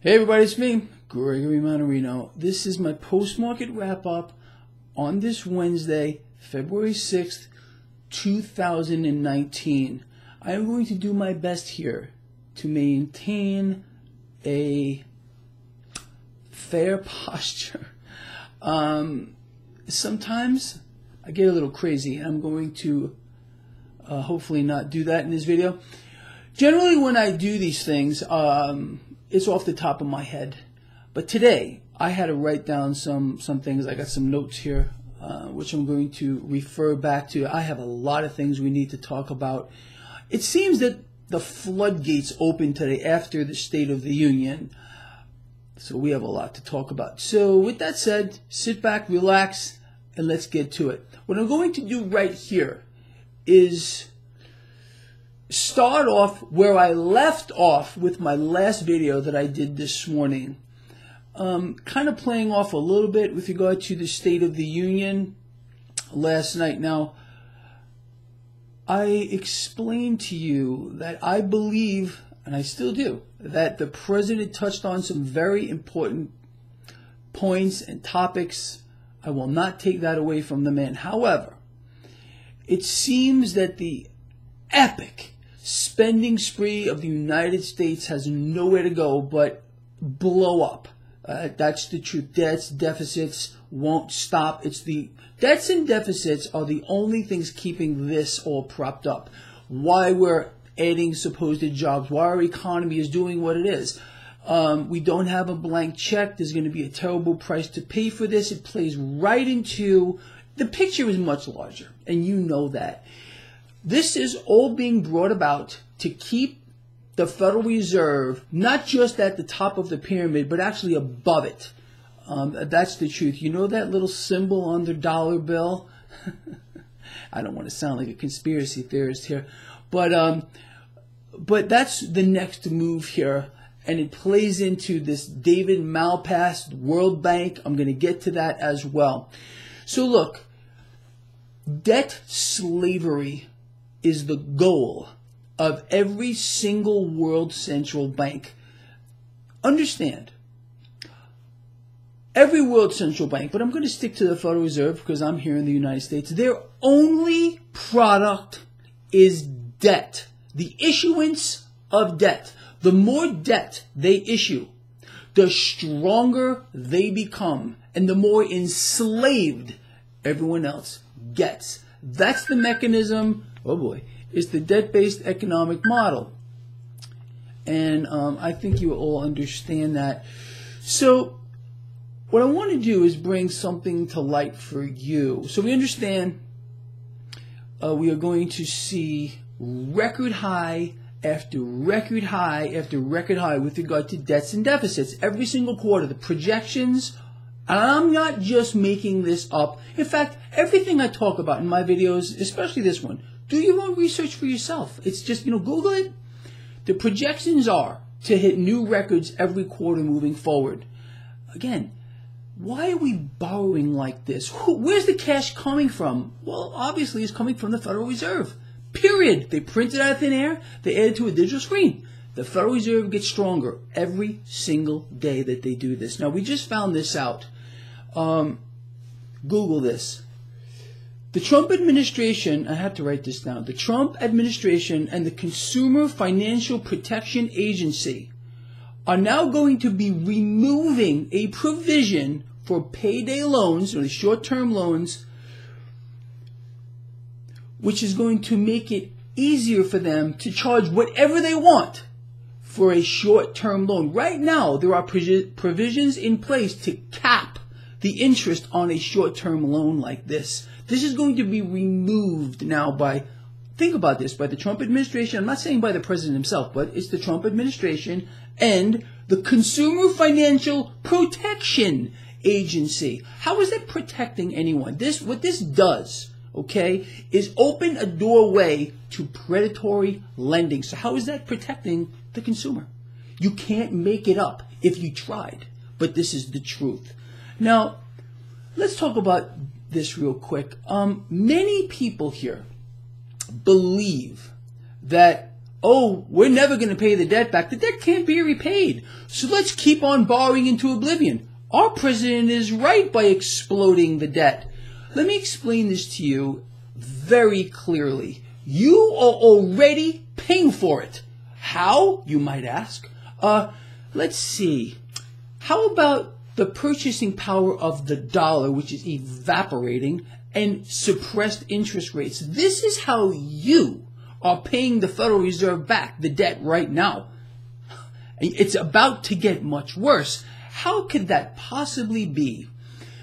Hey everybody, it's me, Gregory Mannarino. This is my post-market wrap-up on this Wednesday, February 6th, 2019. I am going to do my best here to maintain a fair posture. Sometimes I get a little crazy, and I'm going to hopefully not do that in this video. Generally, when I do these things, it's off the top of my head. But today, I had to write down some things. I got some notes here, which I'm going to refer back to. I have a lot of things we need to talk about. It seems that the floodgates opened today after the State of the Union. So we have a lot to talk about. So with that said, sit back, relax, and let's get to it. What I'm going to do right here is start off where I left off with my last video that I did this morning. Kind of playing off a little bit with regard to the State of the Union last night. Now, I explained to you that I believe, and I still do, that the president touched on some very important points and topics. I will not take that away from the man. However, it seems that the epic spending spree of the United States has nowhere to go but blow up. That's the truth. Debts, deficits won't stop. It's the debts and deficits are the only things keeping this all propped up. Why we're adding supposed jobs, why our economy is doing what it is. We don't have a blank check. There's going to be a terrible price to pay for this. It plays right into, the picture is much larger, and you know that. This is all being brought about to keep the Federal Reserve not just at the top of the pyramid, but actually above it. That's the truth. You know that little symbol on the dollar bill? I don't want to sound like a conspiracy theorist here, but that's the next move here, and it plays into this David Malpass World Bank. I'm going to get to that as well. So look, debt slavery is the goal of every single world central bank. Understand, every world central bank, but I'm going to stick to the Federal Reserve because I'm here in the United States, their only product is debt. The issuance of debt. The more debt they issue, the stronger they become, and the more enslaved everyone else gets. That's the mechanism. Oh boy, it's the debt-based economic model. And I think you all understand that. So what I want to do is bring something to light for you. So we understand we are going to see record high after record high after record high with regard to debts and deficits. Every single quarter, the projections, and I'm not just making this up. In fact, everything I talk about in my videos, especially this one, do your own research for yourself. It's just, Google it. The projections are to hit new records every quarter moving forward. Again, why are we borrowing like this? Where's the cash coming from? Well, obviously it's coming from the Federal Reserve. Period. They print it out of thin air. They add it to a digital screen. The Federal Reserve gets stronger every single day that they do this. Now, we just found this out. Google this. The Trump administration, I have to write this down, the Trump administration and the Consumer Financial Protection Agency are now going to be removing a provision for payday loans, or the short-term loans, which is going to make it easier for them to charge whatever they want for a short-term loan. Right now, there are provisions in place to cap the interest on a short-term loan like this. This is going to be removed now by, think about this, by the Trump administration. I'm not saying by the president himself, but it's the Trump administration and the Consumer Financial Protection Agency. How is that protecting anyone? What this does, okay, is open a doorway to predatory lending. So how is that protecting the consumer? You can't make it up if you tried, but this is the truth. Now, let's talk about this real quick. Many people here believe that oh, we're never going to pay the debt back. The debt can't be repaid. So let's keep on borrowing into oblivion. Our president is right by exploding the debt. Let me explain this to you very clearly. You are already paying for it. How, you might ask? Let's see. How about the purchasing power of the dollar, which is evaporating, and suppressed interest rates? This is how you are paying the Federal Reserve back the debt right now. It's about to get much worse. How could that possibly be?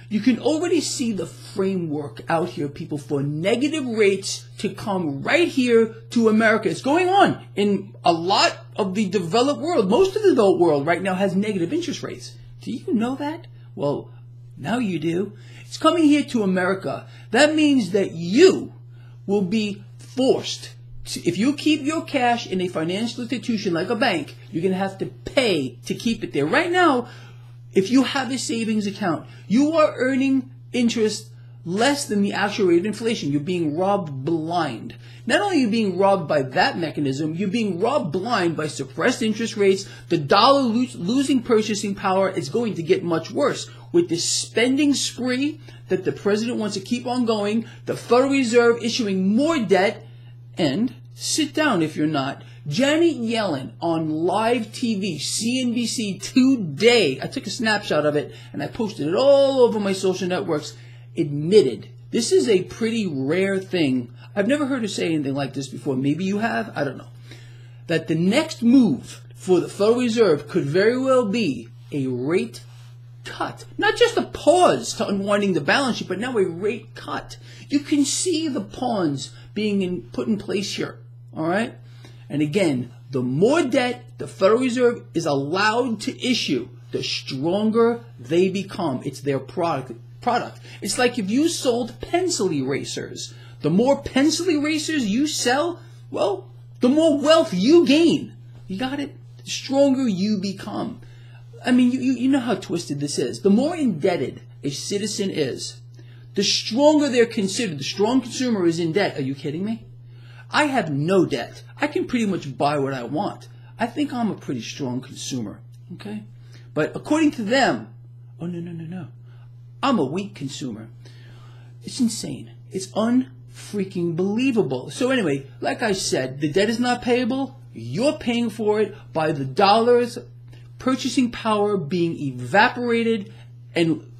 You can already see the framework out here, people, for negative rates to come right here to America. It's going on in a lot of the developed world. Most of the developed world right now has negative interest rates. Do you know that? Well, now you do. It's coming here to America. That means that you will be forced to, if you keep your cash in a financial institution like a bank, you're going to have to pay to keep it there. Right now, if you have a savings account, you are earning interest less than the actual rate of inflation. You're being robbed blind. Not only are you being robbed by that mechanism, you're being robbed blind by suppressed interest rates. The dollar losing purchasing power is going to get much worse. With this spending spree that the president wants to keep on going, the Federal Reserve issuing more debt, and sit down if you're not. Janet Yellen on live TV, CNBC today, I took a snapshot of it and I posted it all over my social networks, admitted, this is a pretty rare thing. I've never heard her say anything like this before. Maybe you have, I don't know. That the next move for the Federal Reserve could very well be a rate cut. Not just a pause to unwinding the balance sheet, but now a rate cut. You can see the pawns being put in place here, all right? And again, the more debt the Federal Reserve is allowed to issue, the stronger they become. It's their product. It's like if you sold pencil erasers. The more pencil erasers you sell, well, the more wealth you gain. You got it? The stronger you become. I mean, you know how twisted this is. The more indebted a citizen is, the stronger they're considered. The strong consumer is in debt. Are you kidding me? I have no debt. I can pretty much buy what I want. I think I'm a pretty strong consumer, okay? But according to them, oh, no. I'm a weak consumer. It's insane. It's unfreaking believable. So anyway, like I said, the debt is not payable. You're paying for it by the dollar's purchasing power being evaporated and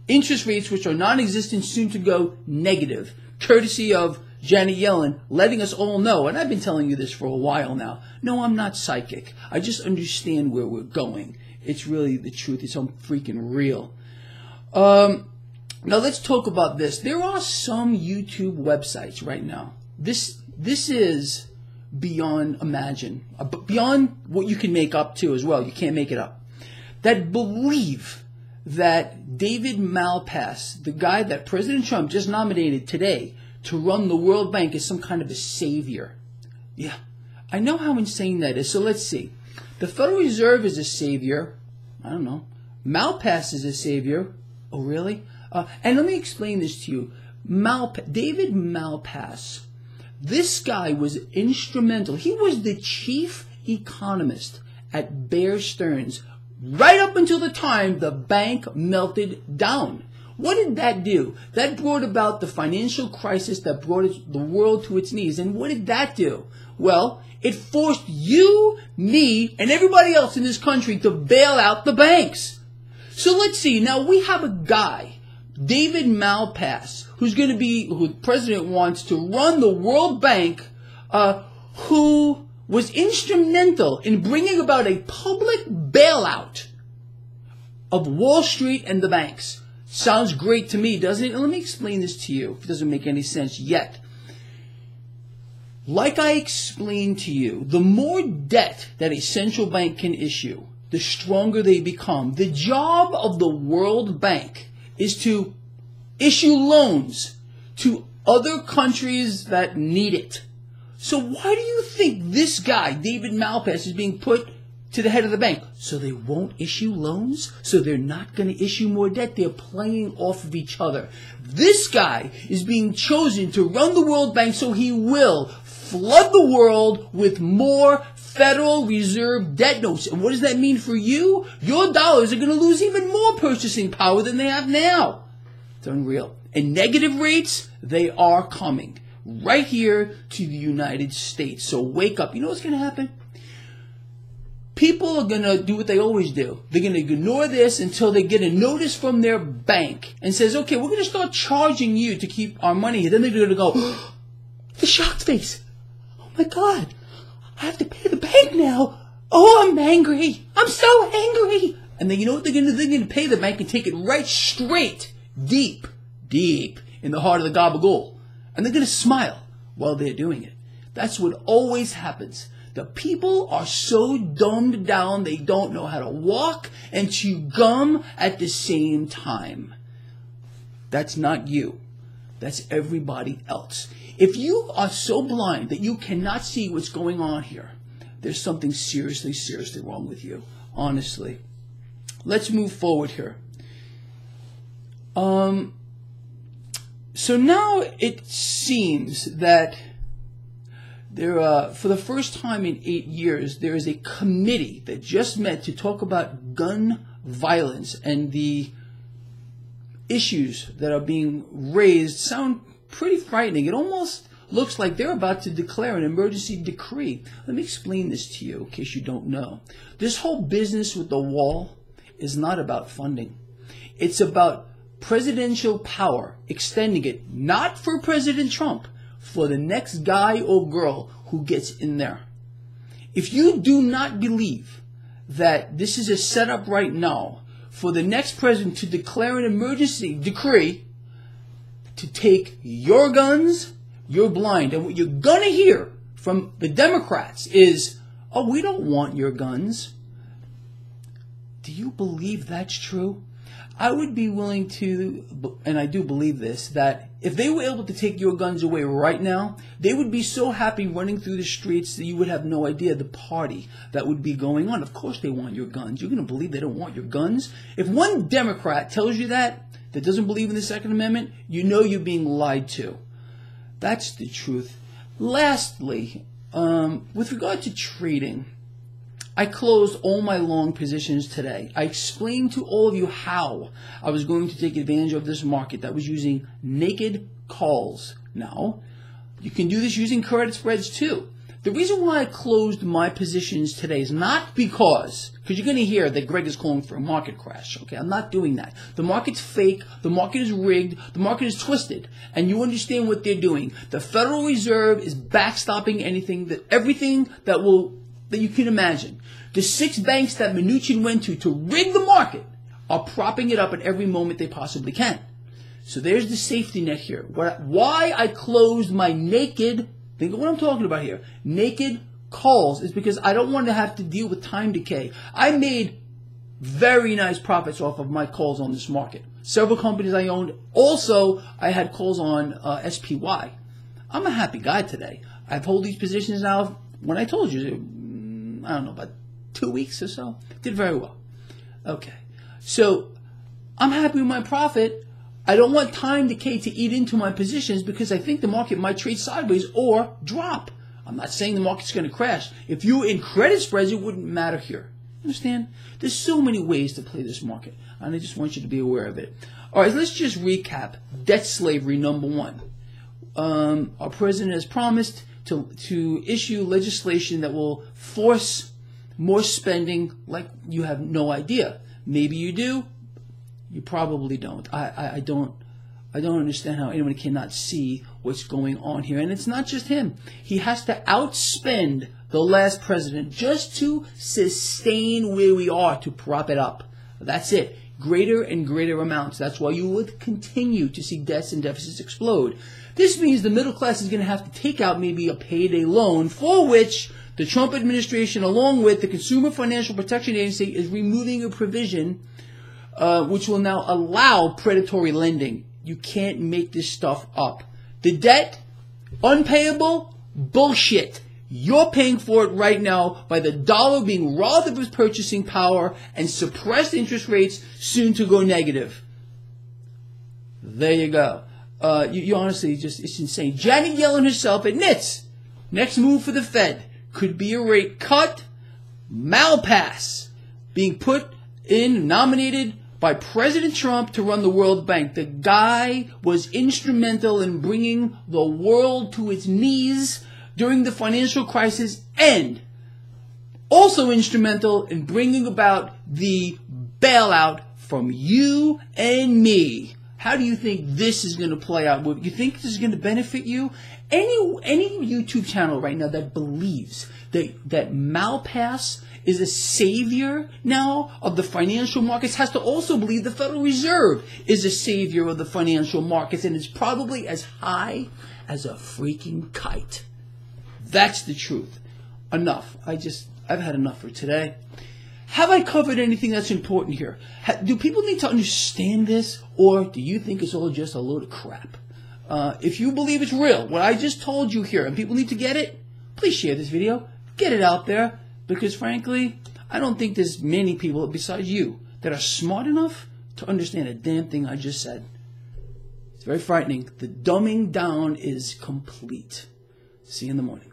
interest rates which are non-existent soon to go negative, courtesy of Janet Yellen letting us all know, and I've been telling you this for a while now, no, I'm not psychic. I just understand where we're going. It's really the truth. It's so freaking real. Now let's talk about this. There are some YouTube websites right now. This is beyond beyond what you can make up to as well. You can't make it up. That believe that David Malpass, the guy that President Trump just nominated today to run the World Bank, is some kind of a savior. Yeah, I know how insane that is. So let's see. The Federal Reserve is a savior. I don't know. Malpass is a savior. Oh, really? And let me explain this to you. David Malpass, this guy was instrumental. He was the chief economist at Bear Stearns right up until the time the bank melted down. What did that do? That brought about the financial crisis that brought the world to its knees. And what did that do? Well, it forced you, me, and everybody else in this country to bail out the banks. So let's see. Now we have a guy, David Malpass, who the president wants to run the World Bank, who was instrumental in bringing about a public bailout of Wall Street and the banks. Sounds great to me, doesn't it? And let me explain this to you if it doesn't make any sense yet. Like I explained to you, the more debt that a central bank can issue, the stronger they become. The job of the World Bank is to issue loans to other countries that need it. So why do you think this guy, David Malpass, is being put to the head of the bank? So they won't issue loans? So they're not going to issue more debt? They're playing off of each other. This guy is being chosen to run the World Bank so he will flood the world with more Federal Reserve debt notes. And what does that mean for you? Your dollars are going to lose even more purchasing power than they have now. It's unreal. And negative rates, they are coming right here to the United States. So wake up. You know what's going to happen? People are going to do what they always do. They're going to ignore this until they get a notice from their bank and says, okay, we're going to start charging you to keep our money here. Then they're going to go, the shocked face. Oh my God, I have to pay the bank now. Oh, I'm angry. I'm so angry. And then you know what they're going to do? They're going to pay the bank and take it right straight, deep in the heart of the gabagool. And they're going to smile while they're doing it. That's what always happens. The people are so dumbed down they don't know how to walk and chew gum at the same time. That's not you. That's everybody else. If you are so blind that you cannot see what's going on here, there's something seriously wrong with you. Honestly. Let's move forward here. So now it seems that there, for the first time in 8 years, there is a committee that just met to talk about gun violence, and the issues that are being raised sound pretty frightening. It almost looks like they're about to declare an emergency decree. Let me explain this to you in case you don't know. This whole business with the wall is not about funding. It's about presidential power, extending it not for President Trump, for the next guy or girl who gets in there. If you do not believe that this is a setup right now for the next president to declare an emergency decree to take your guns, you're blind. And what you're going to hear from the Democrats is, oh, we don't want your guns. Do you believe that's true? I would be willing to, and I do believe this, that if they were able to take your guns away right now, they would be so happy running through the streets that you would have no idea the party that would be going on. Of course they want your guns. You're going to believe they don't want your guns? If one Democrat tells you that doesn't believe in the Second Amendment, you know you're being lied to. That's the truth. Lastly, with regard to trading, I closed all my long positions today. I explained to all of you how I was going to take advantage of this market that was using naked calls. Now, you can do this using credit spreads too. The reason why I closed my positions today is not because you're going to hear that Greg is calling for a market crash. Okay, I'm not doing that. The market's fake. The market is rigged. The market is twisted. And you understand what they're doing. The Federal Reserve is backstopping everything that you can imagine. The 6 banks that Mnuchin went to rig the market are propping it up at every moment they possibly can. So there's the safety net here. Why I closed my naked, think of what I'm talking about here, naked calls is because I don't want to have to deal with time decay. I made very nice profits off of my calls on this market. Several companies I owned. Also, I had calls on SPY. I'm a happy guy today. I've held these positions now, when I told you, I don't know, about 2 weeks or so. Did very well. Okay. So I'm happy with my profit. I don't want time decay to eat into my positions because I think the market might trade sideways or drop. I'm not saying the market's going to crash. If you're in credit spreads, it wouldn't matter here. Understand? There's so many ways to play this market, and I just want you to be aware of it. All right, let's just recap. Debt slavery, number 1. Our president has promised to issue legislation that will force more spending like you have no idea. Maybe you do. You probably don't. I don't understand how anyone cannot see what's going on here. And it's not just him. He has to outspend the last president just to sustain where we are, to prop it up. That's it. Greater and greater amounts. That's why you would continue to see debts and deficits explode. This means the middle class is going to have to take out maybe a payday loan, for which the Trump administration, along with the Consumer Financial Protection Agency, is removing a provision which will now allow predatory lending. You can't make this stuff up. The debt, unpayable, bullshit. You're paying for it right now by the dollar being robbed of its purchasing power and suppressed interest rates soon to go negative. There you go. You honestly, it's insane. Janet Yellen herself admits Next move for the Fed could be a rate cut. Malpass being put in, nominated by President Trump to run the World Bank. The guy was instrumental in bringing the world to its knees during the financial crisis, and also instrumental in bringing about the bailout from you and me. How do you think this is going to play out? You think this is going to benefit you? Any YouTube channel right now that believes that Malpass is a savior now of the financial markets has to also believe the Federal Reserve is a savior of the financial markets, and it's probably as high as a freaking kite. That's the truth. Enough. I've had enough for today. Have I covered anything that's important here? Do people need to understand this, or do you think it's all just a load of crap? If you believe it's real, what I just told you here, and people need to get it, please share this video. Get it out there, because frankly, I don't think there's many people besides you that are smart enough to understand a damn thing I just said. It's very frightening. The dumbing down is complete. See you in the morning.